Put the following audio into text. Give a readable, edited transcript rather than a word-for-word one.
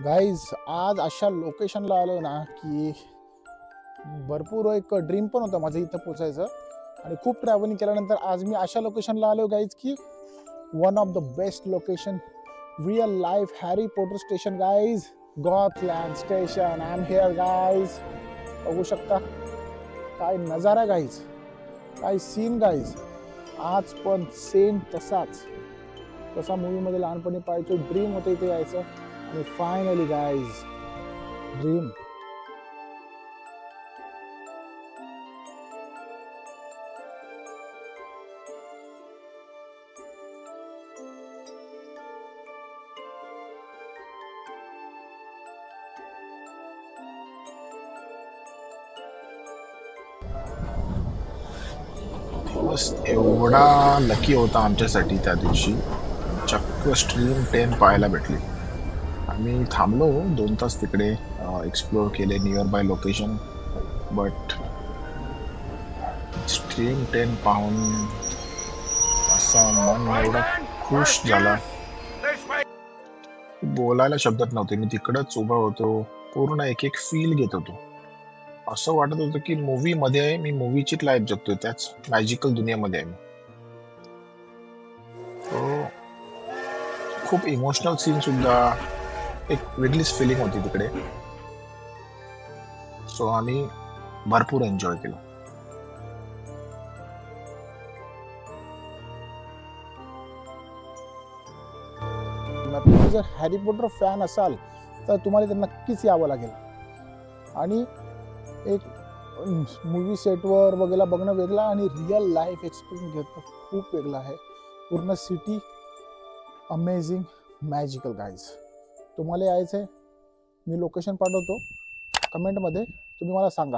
Guys आज अशा लोकेशनला आलो ना की भरपूर एक ड्रीम पण होतं माझं इथं पोचायचं आणि खूप ट्रॅव्हलिंग केल्यानंतर आज मी अशा लोकेशनला आलो गाईज की one of the best location real life Harry Potter station guys Goathland station I am here guys बघू शकता काय नजारा गाईज काय सीन गाईज आज पण सेम तसा मूवीमध्ये लहानपणी पाहायचो ड्रीम होतं इथे यायचं आणि फायनली गाईज ड्रीम दिवस एवढा लकी होता आमच्यासाठी त्या दिवशी. चक्क स्ट्रीम 10 पाहायला भेटली. आम्ही थांबलो 2 तास तिकडे, एक्सप्लोअर केले near by location. But stream 10 पाहून असं मन एवढं खुश झाला, बोलायला शब्दात नव्हते. मी तिकडंच उभा होतो, पूर्ण एक एक फील घेत होतो. असं वाटत होतं की मूवी मध्ये आहे मी, मूवीचीच लाईफ जगतोय, त्याच मॅजिकल दुनियामध्ये आहे मी. So, खूप इमोशनल सीन सुद्धा, एक वेगळीच फिलिंग होती तिकडे. सो आम्ही भरपूर एन्जॉय केलं. तुम्ही जर हॅरी पॉटर फॅन असाल तर तुम्हाला ते नक्कीच यावं लागेल. आणि एक मूवी सेटवर वगैरे बघणं वेगळं आणि रिअल लाईफ एक्सपिरियन्स घेणं खूप वेगळं आहे. पूर्ण सिटी अमेझिंग मॅजिकल गाईज. तुम्हाला यायचं आहे, मी लोकेशन पाठवतो कमेंटमध्ये, तुम्ही मला सांगा.